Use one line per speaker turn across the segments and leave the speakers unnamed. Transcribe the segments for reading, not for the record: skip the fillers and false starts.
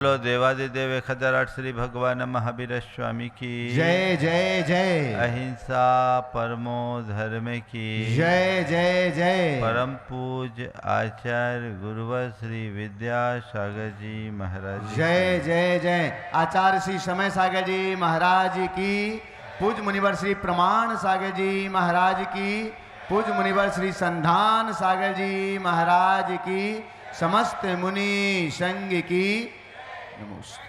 बोलो देवादिदेव खदराट श्री भगवान महावीर स्वामी की
जय जय जय।
अहिंसा परमो धर्म की
जय जय जय।
परम पूज आचार्य गुरुवर श्री विद्यासागर जी महाराज जी
जय जय जय। आचार्य श्री समय सागर जी महाराज की, पूज मुनिवर श्री प्रमाण सागर जी महाराज की, पूज मुनिवर श्री संधान सागर जी महाराज की, समस्त मुनि संघ की नमस्ते।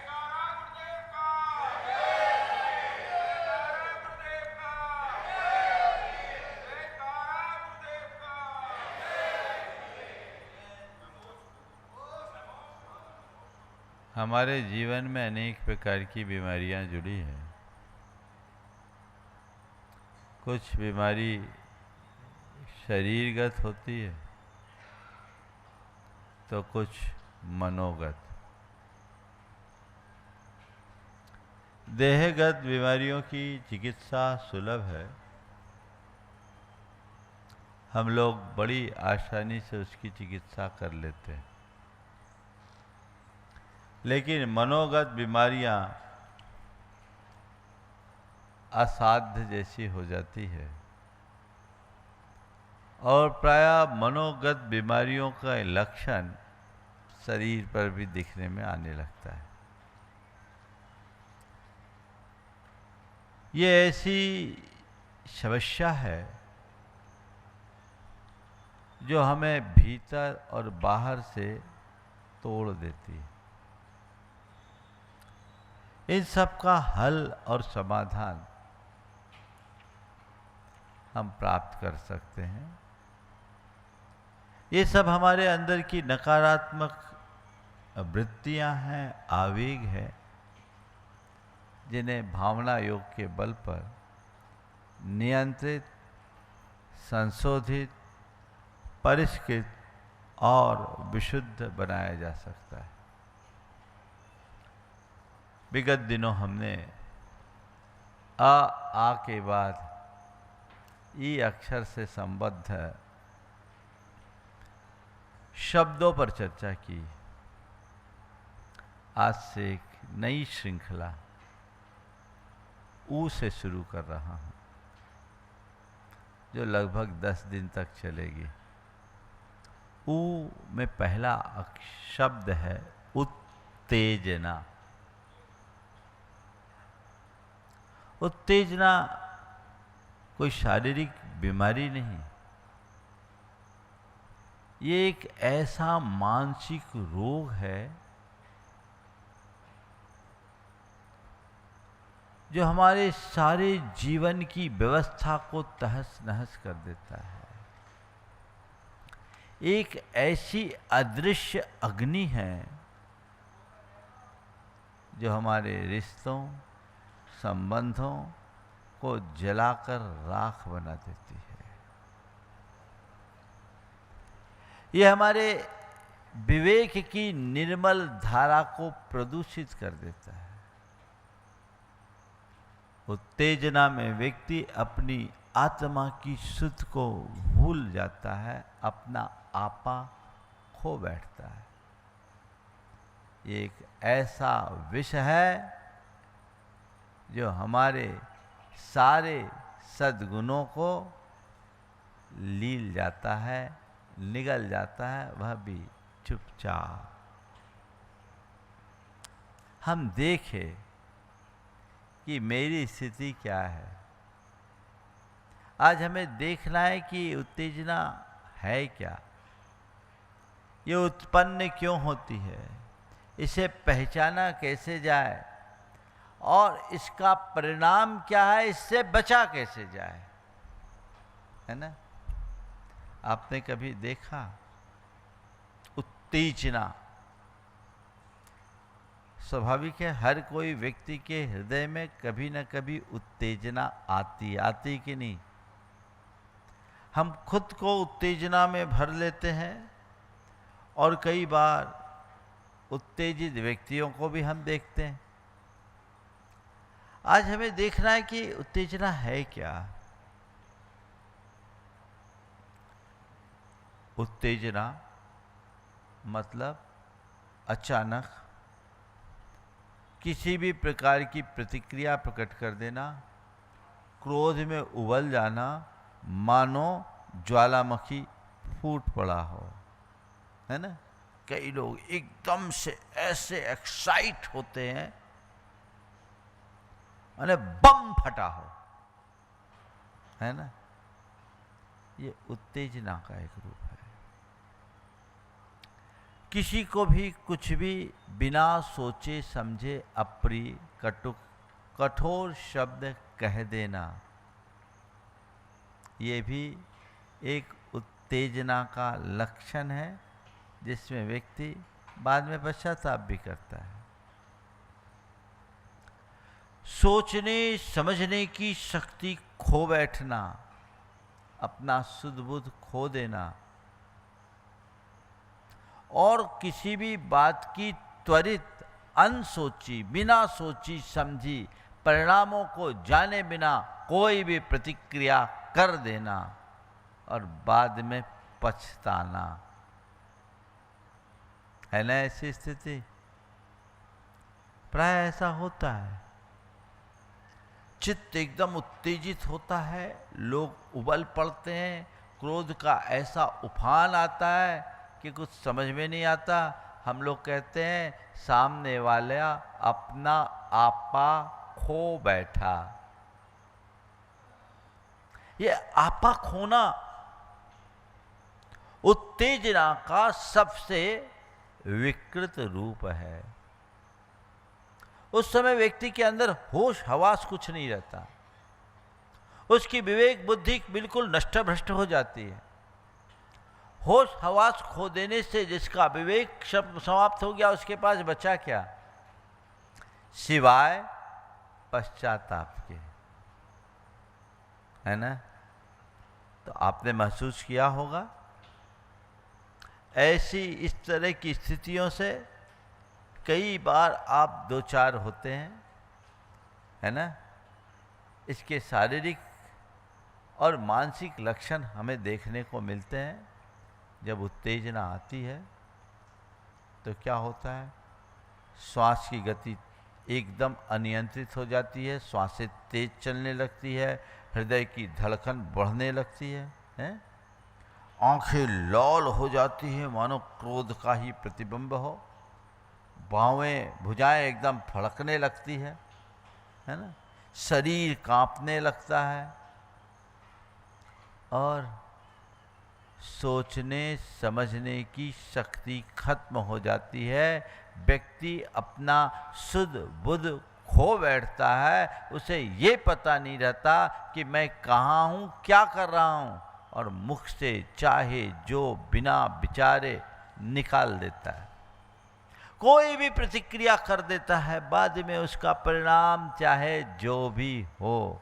हमारे जीवन में अनेक प्रकार की बीमारियां जुड़ी हैं। कुछ बीमारी शरीरगत होती है तो कुछ मनोगत। देहगत बीमारियों की चिकित्सा सुलभ है, हम लोग बड़ी आसानी से उसकी चिकित्सा कर लेते हैं। लेकिन मनोगत बीमारियां असाध्य जैसी हो जाती है और प्रायः मनोगत बीमारियों का लक्षण शरीर पर भी दिखने में आने लगता है। ये ऐसी समस्या है जो हमें भीतर और बाहर से तोड़ देती है। इन सब का हल और समाधान हम प्राप्त कर सकते हैं। ये सब हमारे अंदर की नकारात्मक वृत्तियां हैं, आवेग है, जिन्हें भावना योग के बल पर नियंत्रित, संशोधित, परिष्कृत और विशुद्ध बनाया जा सकता है। विगत दिनों हमने आ के बाद ई अक्षर से संबद्ध शब्दों पर चर्चा की। आज से एक नई श्रृंखला ऊ से शुरू कर रहा हूं, जो लगभग 10 दिन तक चलेगी। ऊ में पहला शब्द है उत्तेजना। उत्तेजना कोई शारीरिक बीमारी नहीं, ये एक ऐसा मानसिक रोग है जो हमारे सारे जीवन की व्यवस्था को तहस नहस कर देता है। एक ऐसी अदृश्य अग्नि है जो हमारे रिश्तों, संबंधों को जलाकर राख बना देती है। यह हमारे विवेक की निर्मल धारा को प्रदूषित कर देता है। उत्तेजना में व्यक्ति अपनी आत्मा की शुद्ध को भूल जाता है, अपना आपा खो बैठता है। ये एक ऐसा विष है जो हमारे सारे सद्गुणों को लील जाता है, निगल जाता है, वह भी चुपचाप। हम देखें कि मेरी स्थिति क्या है। आज हमें देखना है कि उत्तेजना है क्या, ये उत्पन्न क्यों होती है, इसे पहचाना कैसे जाए और इसका परिणाम क्या है, इससे बचा कैसे जाए, है ना। आपने कभी देखा उत्तेजना? स्वाभाविक है, हर कोई व्यक्ति के हृदय में कभी न कभी उत्तेजना आती कि नहीं। हम खुद को उत्तेजना में भर लेते हैं और कई बार उत्तेजित व्यक्तियों को भी हम देखते हैं। आज हमें देखना है कि उत्तेजना है क्या। उत्तेजना मतलब अचानक किसी भी प्रकार की प्रतिक्रिया प्रकट कर देना, क्रोध में उबल जाना, मानो ज्वालामुखी फूट पड़ा हो, है ना। कई लोग एकदम से ऐसे एक्साइट होते हैं, माने बम फटा हो, है ना। ये उत्तेजना का एक रूप है। किसी को भी कुछ भी बिना सोचे समझे अप्रिय, कटुक, कठोर शब्द कह देना, ये भी एक उत्तेजना का लक्षण है, जिसमें व्यक्ति बाद में पश्चाताप भी करता है। सोचने समझने की शक्ति खो बैठना, अपना सुध बुध खो देना और किसी भी बात की त्वरित, अनसोची, बिना सोची समझी, परिणामों को जाने बिना कोई भी प्रतिक्रिया कर देना और बाद में पछताना, है ना ऐसी स्थिति। प्राय ऐसा होता है, चित्त एकदम उत्तेजित होता है, लोग उबल पड़ते हैं, क्रोध का ऐसा उफान आता है कि कुछ समझ में नहीं आता। हम लोग कहते हैं सामने वाला अपना आपा खो बैठा। ये आपा खोना उत्तेजना का सबसे विकृत रूप है। उस समय व्यक्ति के अंदर होश हवास कुछ नहीं रहता, उसकी विवेक बुद्धि बिल्कुल नष्ट भ्रष्ट हो जाती है। होश हवास खो देने से जिसका विवेक समाप्त हो गया, उसके पास बचा क्या सिवाय पश्चाताप के, है ना। तो आपने महसूस किया होगा ऐसी इस तरह की स्थितियों से कई बार आप दो चार होते हैं, है ना। इसके शारीरिक और मानसिक लक्षण हमें देखने को मिलते हैं। जब उत्तेजना आती है तो क्या होता है, श्वास की गति एकदम अनियंत्रित हो जाती है, श्वासें तेज चलने लगती है, हृदय की धड़कन बढ़ने लगती है? आंखें लाल हो जाती हैं मानो क्रोध का ही प्रतिबिंब हो, बाहें भुजाएं एकदम फड़कने लगती है ना, शरीर कांपने लगता है और सोचने समझने की शक्ति खत्म हो जाती है। व्यक्ति अपना सुध बुध खो बैठता है, उसे ये पता नहीं रहता कि मैं कहाँ हूँ, क्या कर रहा हूँ, और मुख से चाहे जो बिना विचारे निकाल देता है, कोई भी प्रतिक्रिया कर देता है, बाद में उसका परिणाम चाहे जो भी हो,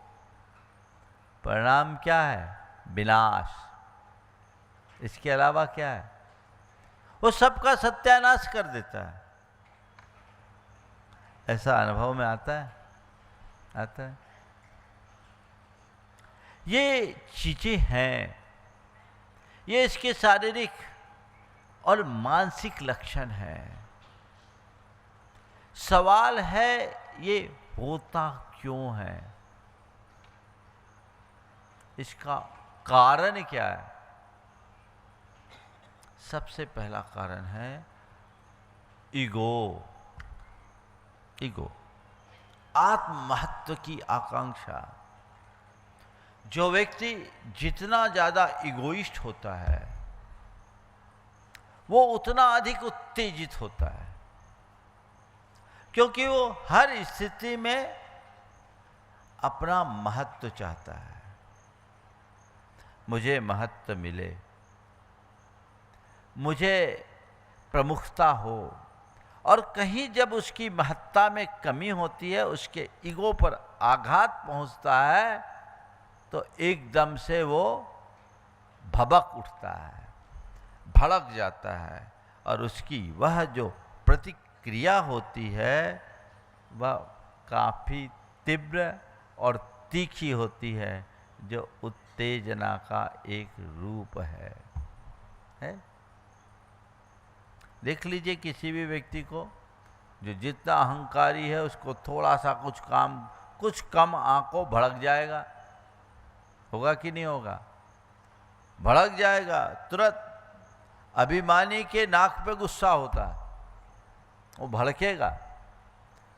परिणाम क्या है, विनाश। इसके अलावा क्या है, वो सबका सत्यानाश कर देता है। ऐसा अनुभव में आता है। ये चीजें हैं, ये इसके शारीरिक और मानसिक लक्षण है। सवाल है ये होता क्यों है, इसका कारण क्या है। सबसे पहला कारण है ईगो, आत्म महत्व की आकांक्षा। जो व्यक्ति जितना ज्यादा इगोइस्ट होता है वो उतना अधिक उत्तेजित होता है, क्योंकि वो हर स्थिति में अपना महत्व चाहता है। मुझे महत्व मिले, मुझे प्रमुखता हो, और कहीं जब उसकी महत्ता में कमी होती है, उसके ईगो पर आघात पहुंचता है, तो एकदम से वो भबक उठता है, भड़क जाता है, और उसकी वह जो प्रतिक्रिया होती है वह काफ़ी तीव्र और तीखी होती है, जो उत्तेजना का एक रूप है? देख लीजिए किसी भी व्यक्ति को जो जितना अहंकारी है उसको थोड़ा सा कुछ कम आंको भड़क जाएगा, होगा कि नहीं होगा? भड़क जाएगा तुरंत। अभिमानी के नाक पे गुस्सा होता है, वो भड़केगा,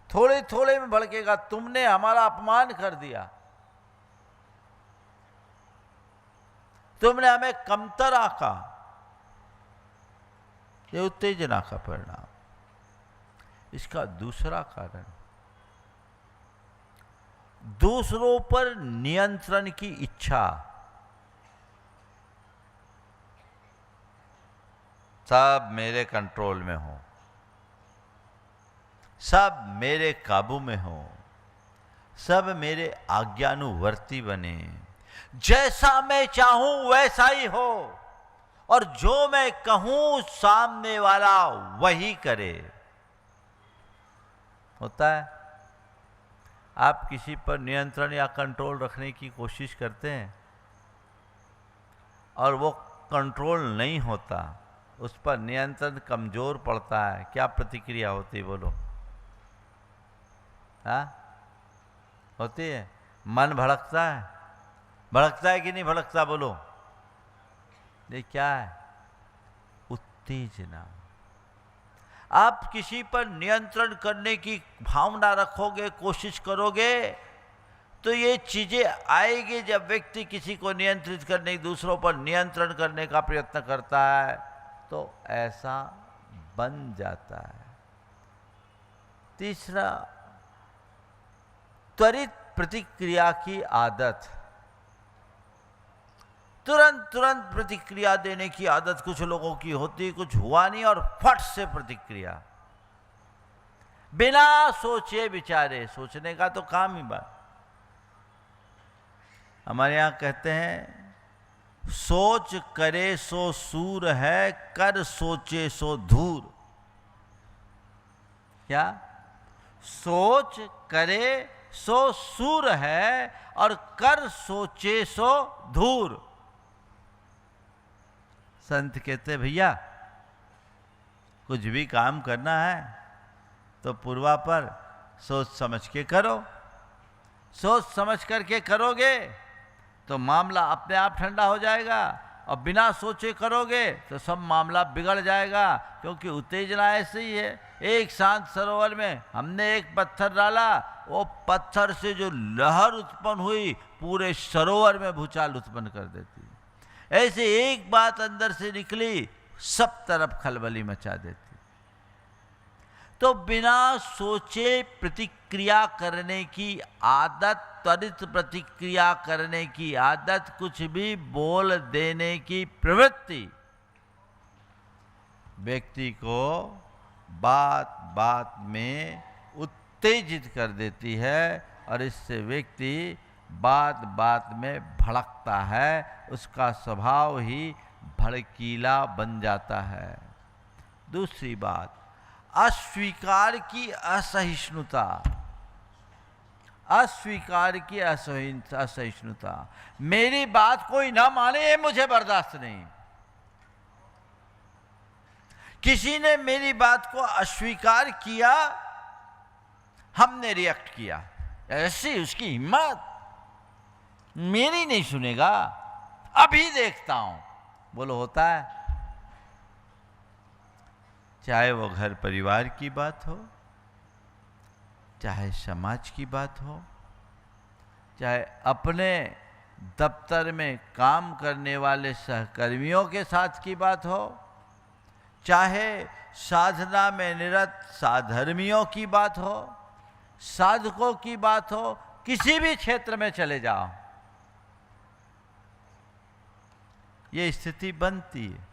थोड़े थोड़े में भड़केगा। तुमने हमारा अपमान कर दिया, तुमने हमें कमतर आंका। ये उत्तेजना का परिणाम। इसका दूसरा कारण, दूसरों पर नियंत्रण की इच्छा। सब मेरे कंट्रोल में हो, सब मेरे काबू में हो, सब मेरे आज्ञानुवर्ती बने, जैसा मैं चाहूं वैसा ही हो, और जो मैं कहूं सामने वाला वही करे। होता है? आप किसी पर नियंत्रण या कंट्रोल रखने की कोशिश करते हैं और वो कंट्रोल नहीं होता, उस पर नियंत्रण कमजोर पड़ता है, क्या प्रतिक्रिया होती है बोलो? हाँ, होती है। मन भड़कता है, भड़कता है कि नहीं भड़कता बोलो? ये क्या है? उत्तेजना। आप किसी पर नियंत्रण करने की भावना रखोगे, कोशिश करोगे, तो ये चीजें आएगी। जब व्यक्ति किसी को नियंत्रित करने, दूसरों पर नियंत्रण करने का प्रयत्न करता है, तो ऐसा बन जाता है। तीसरा, त्वरित प्रतिक्रिया की आदत। तुरंत तुरंत प्रतिक्रिया देने की आदत कुछ लोगों की होती है। कुछ हुआ नहीं और फट से प्रतिक्रिया, बिना सोचे विचारे। सोचने का तो काम ही बात। हमारे यहां कहते हैं, सोच करे सो सूर है, कर सोचे सो धूर। क्या? सोच करे सो सूर है और कर सोचे सो धूर। संत कहते, भैया कुछ भी काम करना है तो पूर्वा पर सोच समझ के करो। सोच समझ करके करोगे तो मामला अपने आप ठंडा हो जाएगा, और बिना सोचे करोगे तो सब मामला बिगड़ जाएगा। क्योंकि उत्तेजना ऐसे ही है। एक शांत सरोवर में हमने एक पत्थर डाला, वो पत्थर से जो लहर उत्पन्न हुई पूरे सरोवर में भूचाल उत्पन्न कर देती। ऐसे एक बात अंदर से निकली, सब तरफ खलबली मचा देती। तो बिना सोचे प्रतिक्रिया करने की आदत, त्वरित प्रतिक्रिया करने की आदत, कुछ भी बोल देने की प्रवृत्ति व्यक्ति को बात बात में उत्तेजित कर देती है, और इससे व्यक्ति बात बात में भड़कता है। उसका स्वभाव ही भड़कीला बन जाता है। दूसरी बात, अस्वीकार की असहिष्णुता। अस्वीकार की असहिष्णुता। मेरी बात कोई ना माने, ये मुझे बर्दाश्त नहीं। किसी ने मेरी बात को अस्वीकार किया, हमने रिएक्ट किया, ऐसी उसकी हिम्मत, मेरी नहीं सुनेगा, अभी देखता हूं। बोलो, होता है? चाहे वो घर परिवार की बात हो, चाहे समाज की बात हो, चाहे अपने दफ्तर में काम करने वाले सहकर्मियों के साथ की बात हो, चाहे साधना में निरत साधर्मियों की बात हो, साधकों की बात हो, किसी भी क्षेत्र में चले जाओ, ये स्थिति बनती है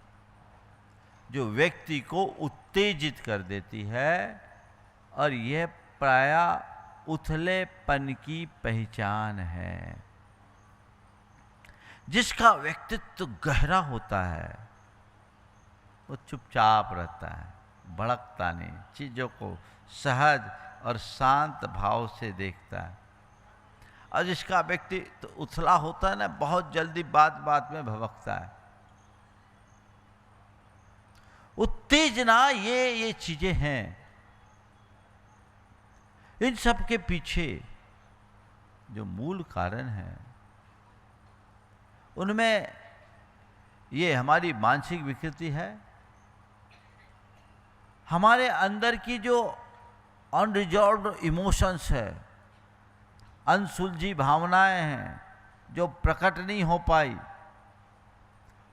जो व्यक्ति को उत्तेजित कर देती है, और यह प्रायः उथलेपन की पहचान है। जिसका व्यक्तित्व गहरा होता है वो चुपचाप रहता है, भड़कता नहीं, चीजों को सहज और शांत भाव से देखता है। और जिसका व्यक्ति तो उथला होता है ना, बहुत जल्दी बात बात में भड़कता है। उत्तेजना ये चीजें हैं। इन सब के पीछे जो मूल कारण है उनमें ये हमारी मानसिक विकृति है, हमारे अंदर की जो अनरिजॉल्व्ड इमोशंस है, अनसुलझी भावनाएं हैं जो प्रकट नहीं हो पाई,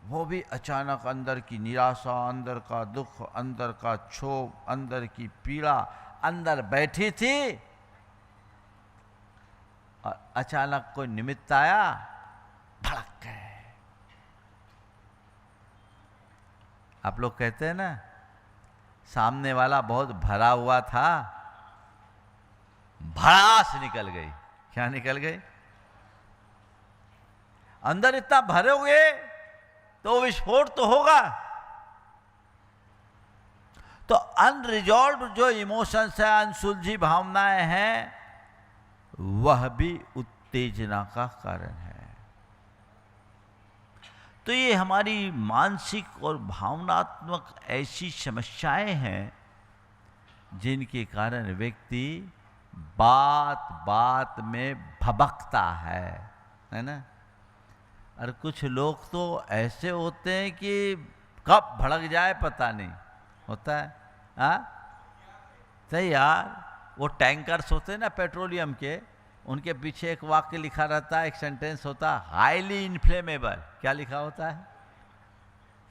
वो भी अचानक अंदर की निराशा, अंदर का दुख, अंदर का क्षोभ, अंदर की पीड़ा अंदर बैठी थी और अचानक कोई निमित्त आया, भड़क गए। आप लोग कहते हैं ना, सामने वाला बहुत भरा हुआ था, भड़ास निकल गई। क्या निकल गई? अंदर इतना भरोगे तो विस्फोट तो होगा। तो अनरिजॉल्व जो इमोशंस है, अनसुलझी भावनाएं हैं, वह भी उत्तेजना का कारण है। तो ये हमारी मानसिक और भावनात्मक ऐसी समस्याएं हैं जिनके कारण व्यक्ति बात बात में भभकता है ना। और कुछ लोग तो ऐसे होते हैं कि कब भड़क जाए पता नहीं होता है। हाँ सही यार, वो टैंकर्स होते हैं ना पेट्रोलियम के, उनके पीछे एक वाक्य लिखा रहता है, एक सेंटेंस होता है, हाईली इन्फ्लेमेबल। क्या लिखा होता है?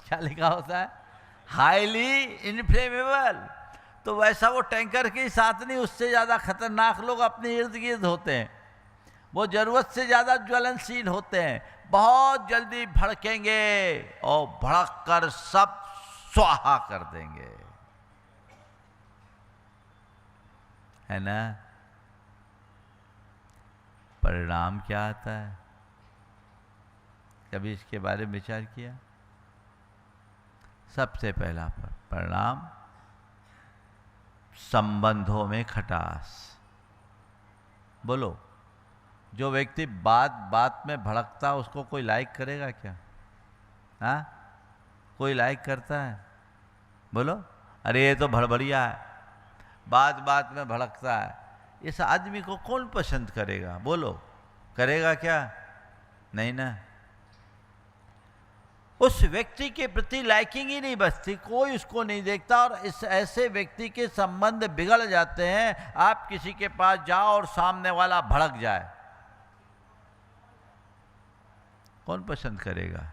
क्या लिखा होता है? Highly inflammable. तो वैसा वो टैंकर के साथ नहीं, उससे ज़्यादा खतरनाक लोग अपने इर्द गिर्द होते हैं। वो ज़रूरत से ज़्यादा ज्वलनशील होते हैं, बहुत जल्दी भड़केंगे और भड़क कर सब स्वाहा कर देंगे, है ना। परिणाम क्या आता है? कभी इसके बारे में विचार किया? सबसे पहला परिणाम, संबंधों में खटास। बोलो, जो व्यक्ति बात बात में भड़कता है उसको कोई लाइक करेगा क्या? हाँ, कोई लाइक करता है? बोलो, अरे ये तो भड़बड़िया है, बात बात में भड़कता है, इस आदमी को कौन पसंद करेगा? बोलो, करेगा क्या? नहीं ना। उस व्यक्ति के प्रति लाइकिंग ही नहीं बचती, कोई उसको नहीं देखता, और इस ऐसे व्यक्ति के संबंध बिगड़ जाते हैं। आप किसी के पास जाओ और सामने वाला भड़क जाए, कौन पसंद करेगा?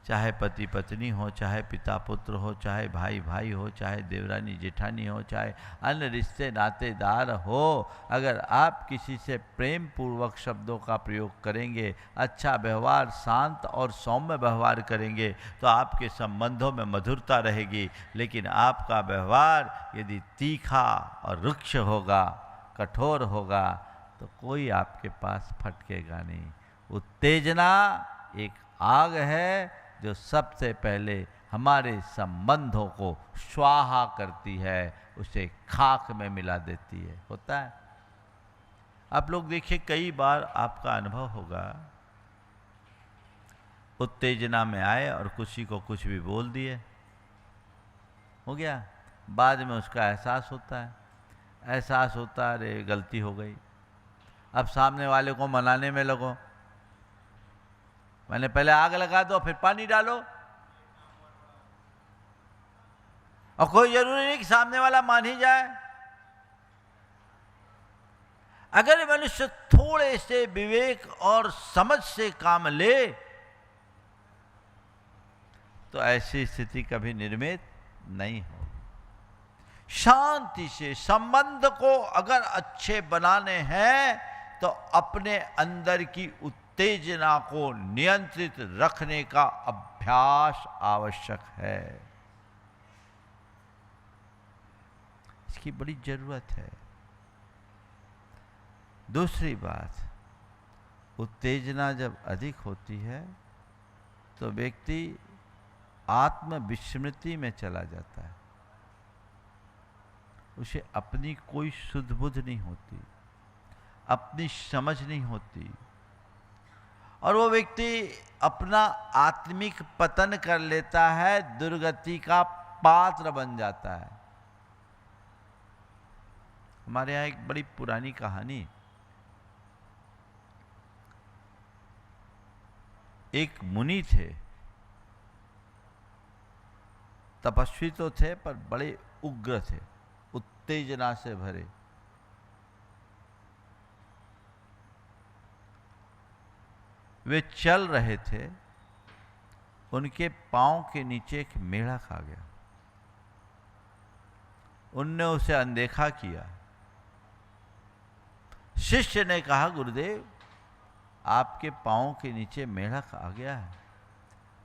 चाहे पति पत्नी हो, चाहे पिता पुत्र हो, चाहे भाई भाई हो, चाहे देवरानी जेठानी हो, चाहे अन्य रिश्ते नातेदार हो, अगर आप किसी से प्रेम पूर्वक शब्दों का प्रयोग करेंगे, अच्छा व्यवहार, शांत और सौम्य व्यवहार करेंगे, तो आपके संबंधों में मधुरता रहेगी। लेकिन आपका व्यवहार यदि तीखा और रुक्ष होगा, कठोर होगा, तो कोई आपके पास फटकेगा नहीं। उत्तेजना एक आग है जो सबसे पहले हमारे संबंधों को स्वाहा करती है, उसे खाक में मिला देती है। होता है? आप लोग देखिए, कई बार आपका अनुभव होगा, उत्तेजना में आए और किसी को कुछ भी बोल दिए, हो गया, बाद में उसका एहसास होता है, अरे गलती हो गई। अब सामने वाले को मनाने में लगो, मैंने पहले आग लगा दो फिर पानी डालो, और कोई जरूरी नहीं कि सामने वाला मान ही जाए। अगर मनुष्य थोड़े से विवेक और समझ से काम ले तो ऐसी स्थिति कभी निर्मित नहीं हो। शांति से संबंध को अगर अच्छे बनाने हैं तो अपने अंदर की उत्तेजना को नियंत्रित रखने का अभ्यास आवश्यक है। इसकी बड़ी जरूरत है। दूसरी बात, उत्तेजना जब अधिक होती है तो व्यक्ति आत्मविस्मृति में चला जाता है, उसे अपनी कोई सुध बुध नहीं होती, अपनी समझ नहीं होती, और वो व्यक्ति अपना आत्मिक पतन कर लेता है, दुर्गति का पात्र बन जाता है। हमारे यहाँ एक बड़ी पुरानी कहानी, एक मुनि थे, तपस्वी तो थे पर बड़े उग्र थे, उत्तेजना से भरे। वे चल रहे थे, उनके पांव के नीचे एक मेढक आ गया। उनने उसे अनदेखा किया। शिष्य ने कहा, गुरुदेव आपके पांव के नीचे मेढक आ गया है,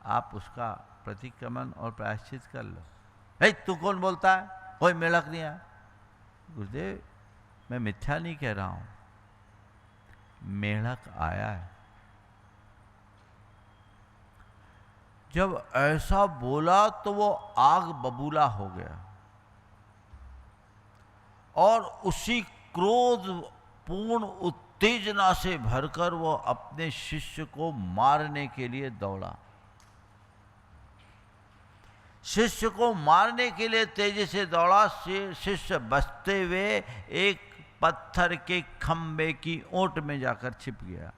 आप उसका प्रतिक्रमण और प्रायश्चित कर लो। तू कौन बोलता है, कोई मेढक नहीं आया। गुरुदेव मैं मिथ्या नहीं कह रहा हूं, मेढक आया है। जब ऐसा बोला तो वो आग बबूला हो गया और उसी क्रोध पूर्ण उत्तेजना से भरकर वो अपने शिष्य को मारने के लिए दौड़ा। शिष्य को मारने के लिए तेजी से दौड़ा। शिष्य बचते हुए एक पत्थर के खंबे की ओट में जाकर छिप गया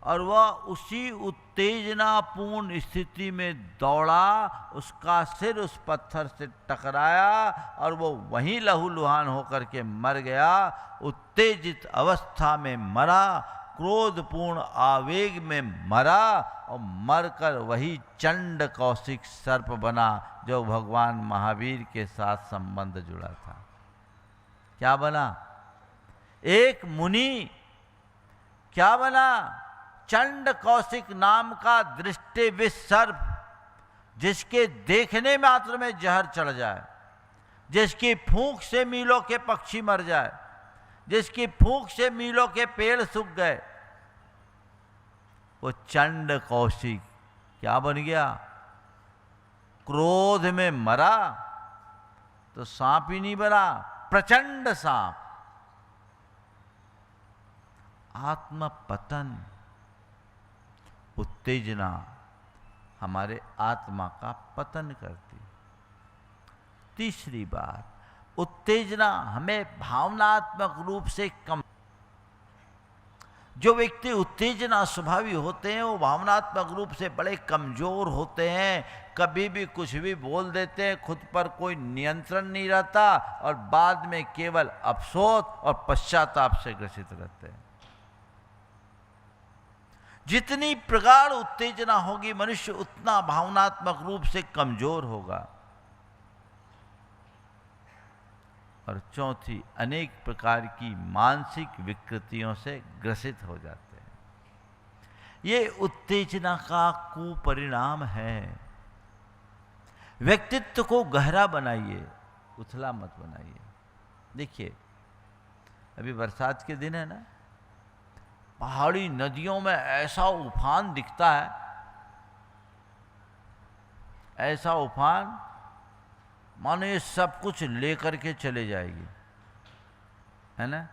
और वह उसी उत्तेजनापूर्ण स्थिति में दौड़ा। उसका सिर उस पत्थर से टकराया और वो वहीं लहूलुहान होकर के मर गया। उत्तेजित अवस्था में मरा, क्रोधपूर्ण आवेग में मरा और मरकर वही चंड कौशिक सर्प बना जो भगवान महावीर के साथ संबंध जुड़ा था। क्या बना? एक मुनि क्या बना? चंड कौशिक नाम का दृष्टि सर्प, जिसके देखने मात्र में जहर चढ़ जाए, जिसकी फूंक से मीलों के पक्षी मर जाए, जिसकी फूंक से मीलों के पेड़ सूख गए, वो चंड कौशिक क्या बन गया? क्रोध में मरा तो सांप ही नहीं बना, प्रचंड सांप। आत्म पतन, उत्तेजना हमारे आत्मा का पतन करती। तीसरी बात, उत्तेजना हमें भावनात्मक रूप से कम। जो व्यक्ति उत्तेजना स्वभावी होते हैं वो भावनात्मक रूप से बड़े कमजोर होते हैं, कभी भी कुछ भी बोल देते हैं, खुद पर कोई नियंत्रण नहीं रहता और बाद में केवल अफसोस और पश्चाताप से ग्रसित रहते हैं। जितनी प्रगाढ़ उत्तेजना होगी मनुष्य उतना भावनात्मक रूप से कमजोर होगा। और चौथी, अनेक प्रकार की मानसिक विकृतियों से ग्रसित हो जाते हैं। ये उत्तेजना का कुपरिणाम है। व्यक्तित्व को गहरा बनाइए, उथला मत बनाइए। देखिए अभी बरसात के दिन है ना, पहाड़ी नदियों में ऐसा उफान दिखता है, ऐसा उफान मानो ये सब कुछ लेकर के चले जाएगी, है ना।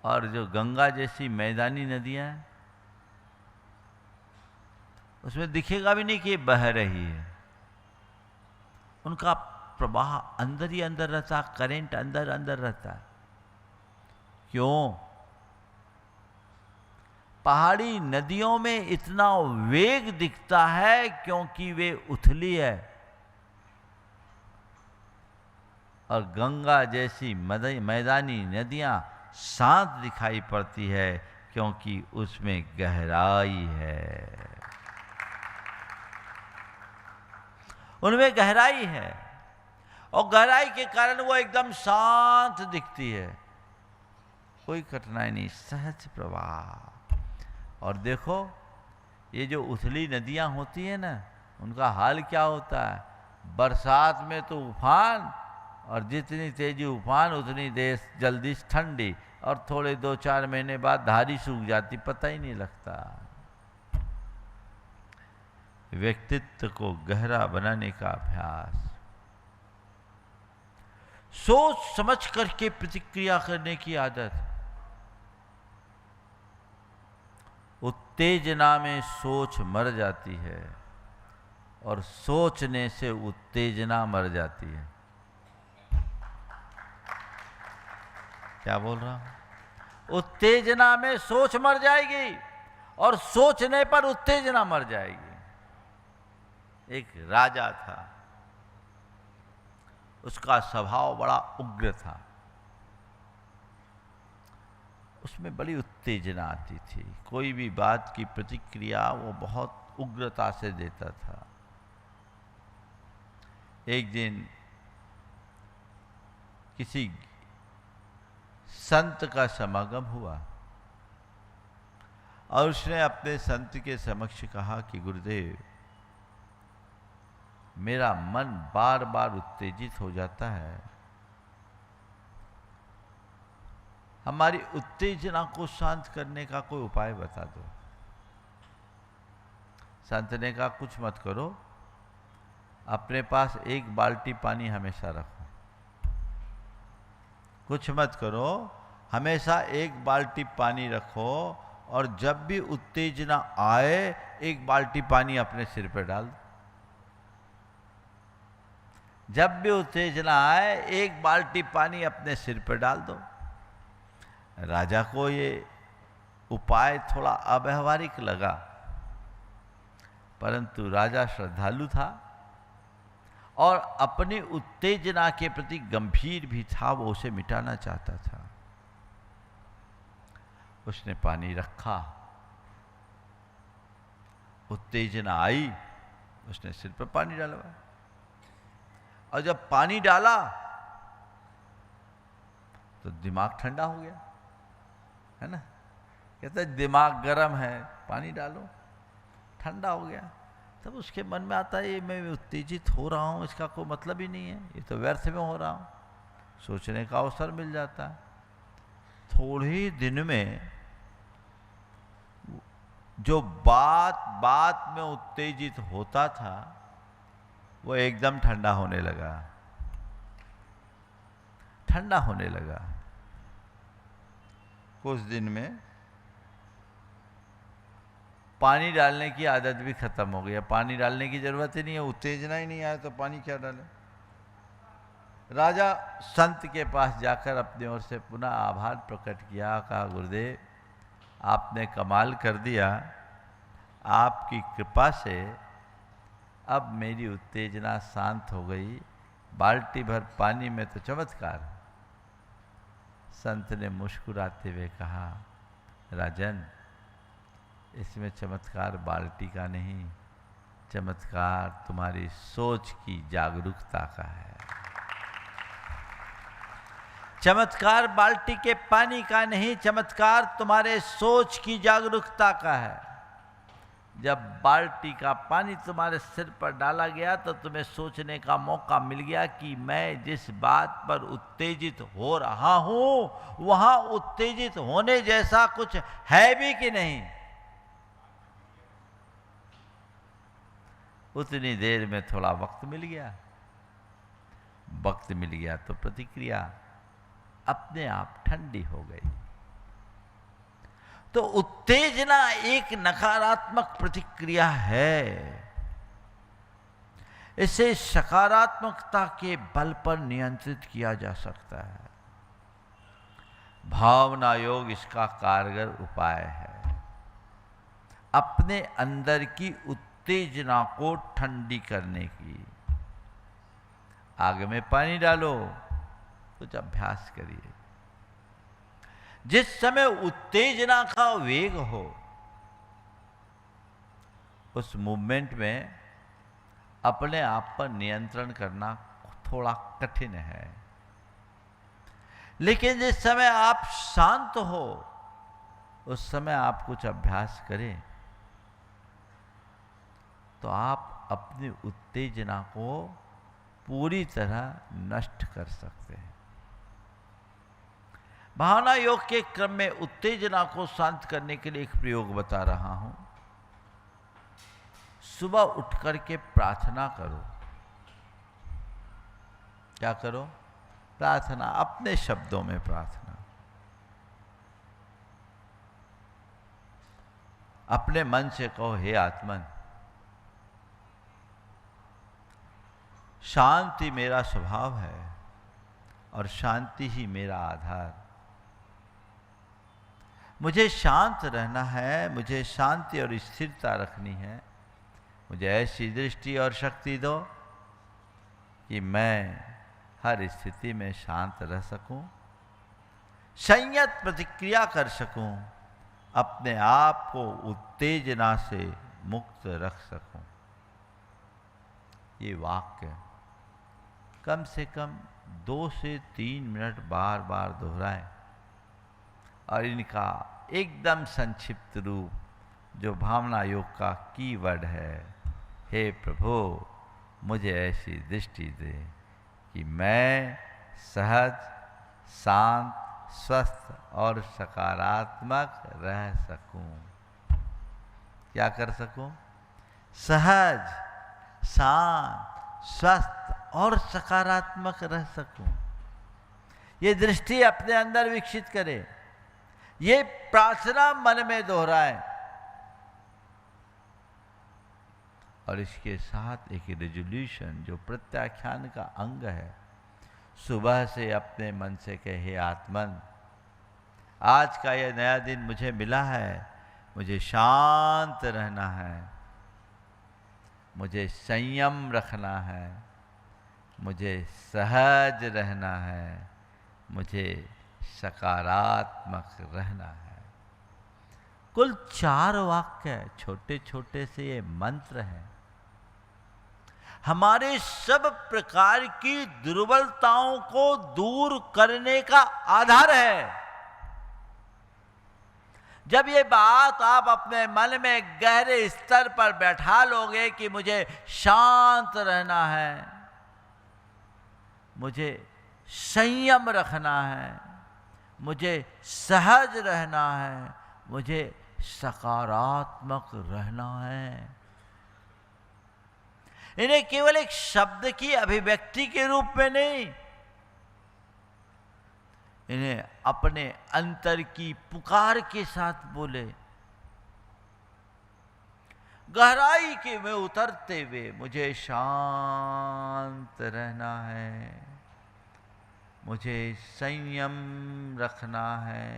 और जो गंगा जैसी मैदानी नदियां हैं उसमें दिखेगा भी नहीं कि ये बह रही है। उनका प्रवाह अंदर ही अंदर रहता, करंट अंदर अंदर रहता है। क्यों? पहाड़ी नदियों में इतना वेग दिखता है क्योंकि वे उथली है, और गंगा जैसी मैदानी नदियां शांत दिखाई पड़ती है क्योंकि उसमें गहराई है, उनमें गहराई है और गहराई के कारण वो एकदम शांत दिखती है, कोई कठिनाई नहीं, सहज प्रवाह। और देखो ये जो उथली नदियां होती है ना, उनका हाल क्या होता है? बरसात में तो उफान, और जितनी तेजी उफान उतनी देर जल्दी ठंडी, और थोड़े 2-4 महीने बाद धारी सूख जाती, पता ही नहीं लगता। व्यक्तित्व को गहरा बनाने का अभ्यास, सोच समझ करके प्रतिक्रिया करने की आदत। उत्तेजना में सोच मर जाती है और सोचने से उत्तेजना मर जाती है। क्या बोल रहा हूं? उत्तेजना में सोच मर जाएगी और सोचने पर उत्तेजना मर जाएगी। एक राजा था, उसका स्वभाव बड़ा उग्र था, उसमें बड़ी उत्तेजना आती थी। कोई भी बात की प्रतिक्रिया वो बहुत उग्रता से देता था। एक दिन किसी संत का समागम हुआ और उसने अपने संत के समक्ष कहा कि गुरुदेव, मेरा मन बार बार उत्तेजित हो जाता है, हमारी उत्तेजना को शांत करने का कोई उपाय बता दो। संत ने कहा कुछ मत करो, अपने पास एक बाल्टी पानी हमेशा रखो। कुछ मत करो, हमेशा एक बाल्टी पानी रखो और जब भी उत्तेजना आए एक बाल्टी पानी अपने सिर पर डाल दो। जब भी उत्तेजना आए एक बाल्टी पानी अपने सिर पर डाल दो। राजा को ये उपाय थोड़ा अव्यावहारिक लगा, परंतु राजा श्रद्धालु था और अपनी उत्तेजना के प्रति गंभीर भी था, वो उसे मिटाना चाहता था। उसने पानी रखा, उत्तेजना आई, उसने सिर पर पानी डालवाया और जब पानी डाला तो दिमाग ठंडा हो गया, है ना। कहते हैं दिमाग गर्म है, पानी डालो, ठंडा हो गया। तब उसके मन में आता है ये मैं उत्तेजित हो रहा हूँ, इसका कोई मतलब ही नहीं है, ये तो व्यर्थ में हो रहा हूँ। सोचने का अवसर मिल जाता है। थोड़े ही दिन में जो बात बात में उत्तेजित होता था वो एकदम ठंडा होने लगा, ठंडा होने लगा। कुछ दिन में पानी डालने की आदत भी खत्म हो गई। पानी डालने की जरूरत ही नहीं है, उत्तेजना ही नहीं आया तो पानी क्या डाले। राजा संत के पास जाकर अपनी ओर से पुनः आभार प्रकट किया, कहा गुरुदेव आपने कमाल कर दिया, आपकी कृपा से अब मेरी उत्तेजना शांत हो गई, बाल्टी भर पानी में तो चमत्कार। संत ने मुस्कुराते हुए कहा, राजन इसमें चमत्कार बाल्टी का नहीं, चमत्कार तुम्हारी सोच की जागरूकता का है। चमत्कार बाल्टी के पानी का नहीं, चमत्कार तुम्हारे सोच की जागरूकता का है। जब बाल्टी का पानी तुम्हारे सिर पर डाला गया तो तुम्हें सोचने का मौका मिल गया कि मैं जिस बात पर उत्तेजित हो रहा हूं वहां उत्तेजित होने जैसा कुछ है भी कि नहीं। उतनी देर में थोड़ा वक्त मिल गया, वक्त मिल गया तो प्रतिक्रिया अपने आप ठंडी हो गई। तो उत्तेजना एक नकारात्मक प्रतिक्रिया है, इसे सकारात्मकता के बल पर नियंत्रित किया जा सकता है। भावना योग इसका कारगर उपाय है। अपने अंदर की उत्तेजना को ठंडी करने की। आग में पानी डालो, कुछ अभ्यास करिए। जिस समय उत्तेजना का वेग हो उस मूवमेंट में अपने आप पर नियंत्रण करना थोड़ा कठिन है, लेकिन जिस समय आप शांत हो उस समय आप कुछ अभ्यास करें तो आप अपनी उत्तेजना को पूरी तरह नष्ट कर सकते हैं। भावना योग के क्रम में उत्तेजना को शांत करने के लिए एक प्रयोग बता रहा हूं। सुबह उठ करके प्रार्थना करो। क्या करो? प्रार्थना, अपने शब्दों में प्रार्थना। अपने मन से कहो, हे आत्मन, शांति मेरा स्वभाव है और शांति ही मेरा आधार। मुझे शांत रहना है, मुझे शांति और स्थिरता रखनी है। मुझे ऐसी दृष्टि और शक्ति दो कि मैं हर स्थिति में शांत रह सकूं, संयत प्रतिक्रिया कर सकूं, अपने आप को उत्तेजना से मुक्त रख सकूं। ये वाक्य कम से कम 2 से 3 मिनट बार बार दोहराएं और इनका एकदम संक्षिप्त रूप जो भावना योग का कीवर्ड है, हे प्रभु मुझे ऐसी दृष्टि दे कि मैं सहज, शांत, स्वस्थ और सकारात्मक रह सकूं। क्या कर सकूं? सहज, शांत, स्वस्थ और सकारात्मक रह सकूं। ये दृष्टि अपने अंदर विकसित करें। ये प्रार्थना मन में दोहराएं और इसके साथ एक रेजोल्यूशन जो प्रत्याख्यान का अंग है, सुबह से अपने मन से कहे, आत्मन आज का यह नया दिन मुझे मिला है, मुझे शांत रहना है, मुझे संयम रखना है, मुझे सहज रहना है, मुझे सकारात्मक रहना है। कुल 4 वाक्य छोटे छोटे से ये मंत्र हैं, हमारे सब प्रकार की दुर्बलताओं को दूर करने का आधार है। जब ये बात आप अपने मन में गहरे स्तर पर बैठा लोगे कि मुझे शांत रहना है, मुझे संयम रखना है, मुझे सहज रहना है, मुझे सकारात्मक रहना है, इन्हें केवल एक शब्द की अभिव्यक्ति के रूप में नहीं, इन्हें अपने अंतर की पुकार के साथ बोले, गहराई के में उतरते हुए मुझे शांत रहना है, मुझे संयम रखना है,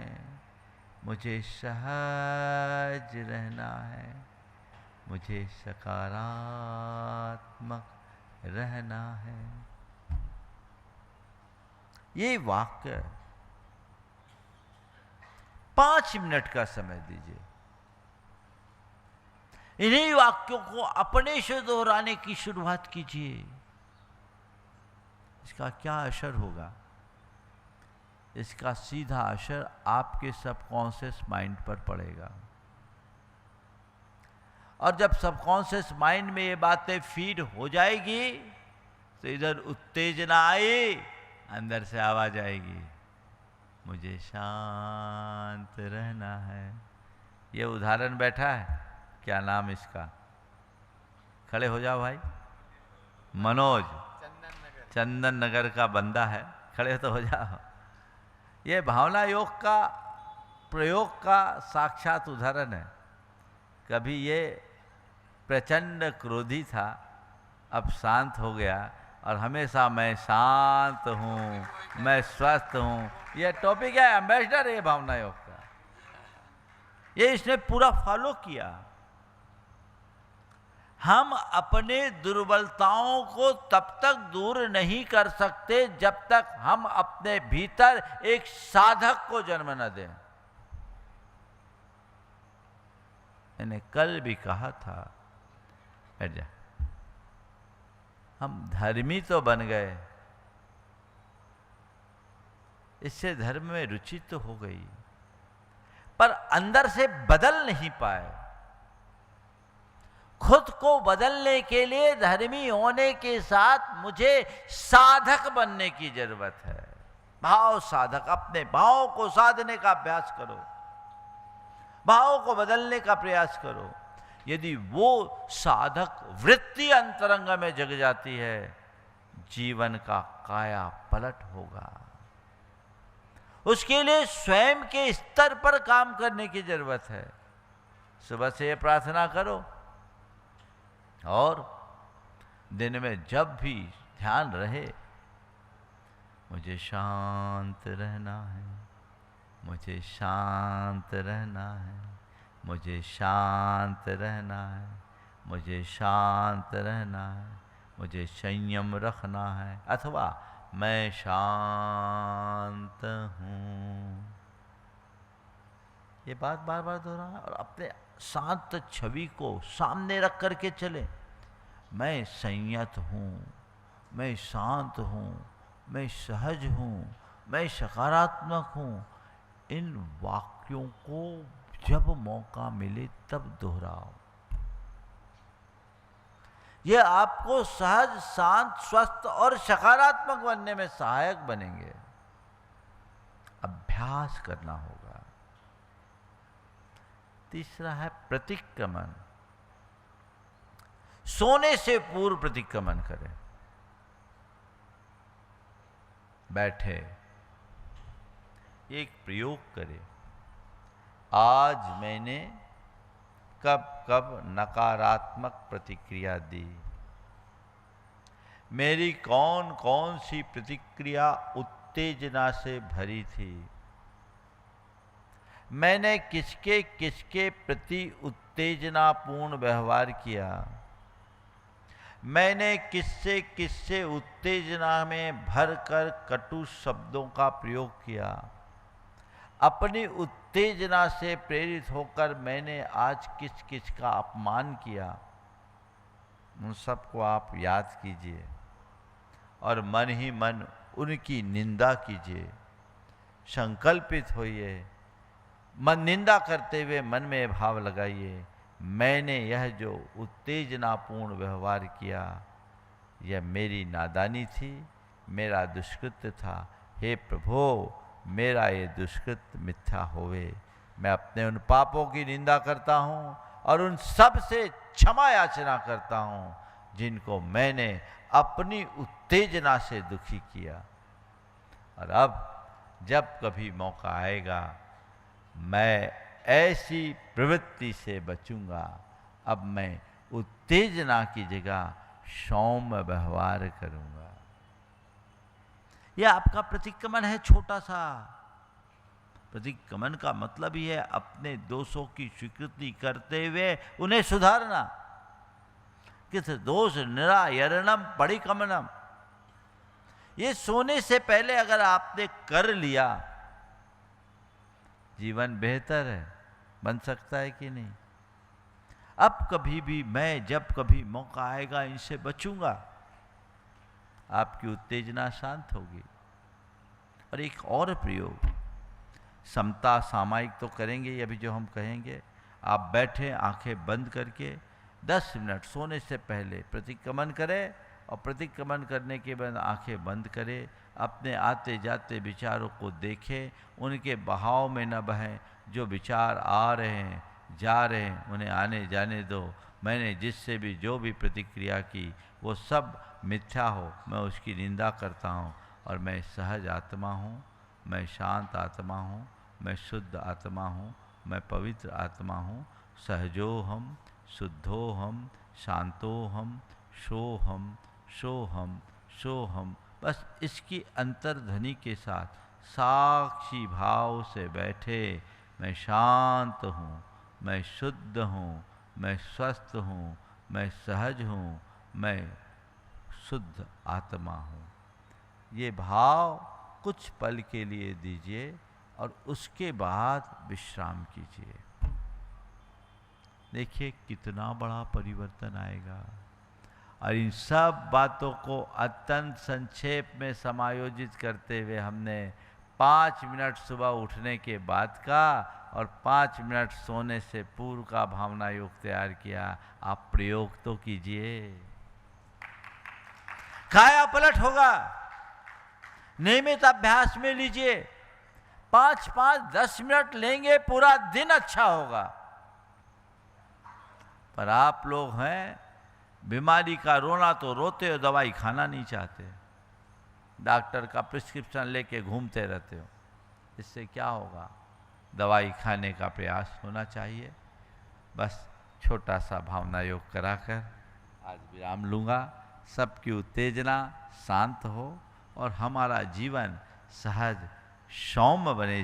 मुझे सहज रहना है, मुझे सकारात्मक रहना है। ये वाक्य 5 मिनट का समय दीजिए। इन्हीं वाक्यों को अपने से दोहराने की शुरुआत कीजिए। इसका क्या असर होगा? इसका सीधा असर आपके सबकॉन्शियस माइंड पर पड़ेगा, और जब सबकॉन्शियस माइंड में ये बातें फीड हो जाएगी तो इधर उत्तेजना आई, अंदर से आवाज आएगी, मुझे शांत रहना है। ये उदाहरण बैठा है, क्या नाम इसका? खड़े हो जाओ भाई। मनोज, चंदन नगर का बंदा है, खड़े तो हो जाओ। ये भावना योग का प्रयोग का साक्षात उदाहरण है। कभी ये प्रचंड क्रोधी था, अब शांत हो गया, और हमेशा मैं शांत हूँ, मैं स्वस्थ हूँ, ये टॉपिक है, एम्बेसडर है भावना योग का। ये इसने पूरा फॉलो किया। हम अपने दुर्बलताओं को तब तक दूर नहीं कर सकते जब तक हम अपने भीतर एक साधक को जन्म न दें। मैंने कल भी कहा था, बैठ जा, हम धर्मी तो बन गए, इससे धर्म में रुचि तो हो गई, पर अंदर से बदल नहीं पाए। खुद को बदलने के लिए धर्मी होने के साथ मुझे साधक बनने की जरूरत है। भाव साधक, अपने भावों को साधने का अभ्यास करो, भावों को बदलने का प्रयास करो। यदि वो साधक वृत्ति अंतरंग में जग जाती है, जीवन का काया पलट होगा। उसके लिए स्वयं के स्तर पर काम करने की जरूरत है। सुबह से ये प्रार्थना करो, और दिन में जब भी ध्यान रहे, मुझे शांत रहना है, मुझे शांत रहना है, मुझे शांत रहना है, मुझे शांत रहना है, मुझे संयम रखना है, अथवा मैं शांत हूँ। ये बात बार बार दोहराना और अपने शांत छवि को सामने रख करके चले। मैं संयत हूँ, मैं शांत हूँ, मैं सहज हूँ, मैं सकारात्मक हूँ। इन वाक्यों को जब मौका मिले तब दोहराओ। ये आपको सहज, शांत, स्वस्थ और सकारात्मक बनने में सहायक बनेंगे। अभ्यास करना होगा। तीसरा है प्रतिक्रमण। सोने से पूर्व प्रतिक्रमण करें। बैठे, एक प्रयोग करें। आज मैंने कब कब नकारात्मक प्रतिक्रिया दी, मेरी कौन कौन सी प्रतिक्रिया उत्तेजना से भरी थी, मैंने किसके किसके प्रति उत्तेजनापूर्ण व्यवहार किया, मैंने किससे किससे उत्तेजना में भरकर कटु शब्दों का प्रयोग किया, अपनी उत्तेजना से प्रेरित होकर मैंने आज किस किस का अपमान किया। उन सबको आप याद कीजिए और मन ही मन उनकी निंदा कीजिए। संकल्पित होइए, मन निंदा करते हुए मन में भाव लगाइए, मैंने यह जो उत्तेजनापूर्ण व्यवहार किया यह मेरी नादानी थी, मेरा दुष्कृत्य था। हे प्रभो, मेरा ये दुष्कृत्य मिथ्या होवे। मैं अपने उन पापों की निंदा करता हूँ और उन सब से क्षमा याचना करता हूँ जिनको मैंने अपनी उत्तेजना से दुखी किया। और अब जब कभी मौका आएगा मैं ऐसी प्रवृत्ति से बचूंगा। अब मैं उत्तेजना की जगह सौम्य व्यवहार करूंगा। यह आपका प्रतिक्रमण है, छोटा सा। प्रतिक्रमण का मतलब ही है अपने दोषों की स्वीकृति करते हुए उन्हें सुधारना। किस दोष निरायरणम परिक्रमणम। ये सोने से पहले अगर आपने कर लिया, जीवन बेहतर है, बन सकता है कि नहीं। अब कभी भी मैं जब कभी मौका आएगा इनसे बचूंगा, आपकी उत्तेजना शांत होगी। और एक और प्रयोग, समता सामायिक तो करेंगे ही अभी जो हम कहेंगे। आप बैठे आंखें बंद करके 10 मिनट सोने से पहले प्रतिक्रमण करें और प्रतिक्रमण करने के बाद आंखें बंद करें। अपने आते जाते विचारों को देखें, उनके बहाव में न बहें। जो विचार आ रहे हैं जा रहे हैं उन्हें आने जाने दो। मैंने जिससे भी जो भी प्रतिक्रिया की वो सब मिथ्या हो, मैं उसकी निंदा करता हूँ। और मैं सहज आत्मा हूँ, मैं शांत आत्मा हूँ, मैं शुद्ध आत्मा हूँ, मैं पवित्र आत्मा हूँ। सहजोहम, शुद्धोहम, शांतोहम, सोहम, सोहम, सोहम। बस इसकी अंतर्ध्वनि के साथ साक्षी भाव से बैठे। मैं शांत हूँ, मैं शुद्ध हूँ, मैं स्वस्थ हूँ, मैं सहज हूँ, मैं शुद्ध आत्मा हूँ। ये भाव कुछ पल के लिए दीजिए और उसके बाद विश्राम कीजिए। देखिए कितना बड़ा परिवर्तन आएगा। और इन सब बातों को अत्यंत संक्षेप में समायोजित करते हुए हमने 5 मिनट सुबह उठने के बाद का और 5 मिनट सोने से पूर्व का भावना योग तैयार किया। आप प्रयोग तो कीजिए, काया पलट होगा। नियमित अभ्यास में लीजिए, 5-5-10 मिनट लेंगे, पूरा दिन अच्छा होगा। पर आप लोग हैं बीमारी का रोना तो रोते हो, दवाई खाना नहीं चाहते, डॉक्टर का प्रिस्क्रिप्शन लेके घूमते रहते हो। इससे क्या होगा? दवाई खाने का प्रयास होना चाहिए। बस छोटा सा भावना योग कराकर आज विराम लूँगा। सबकी उत्तेजना शांत हो और हमारा जीवन सहज सौम्य बने।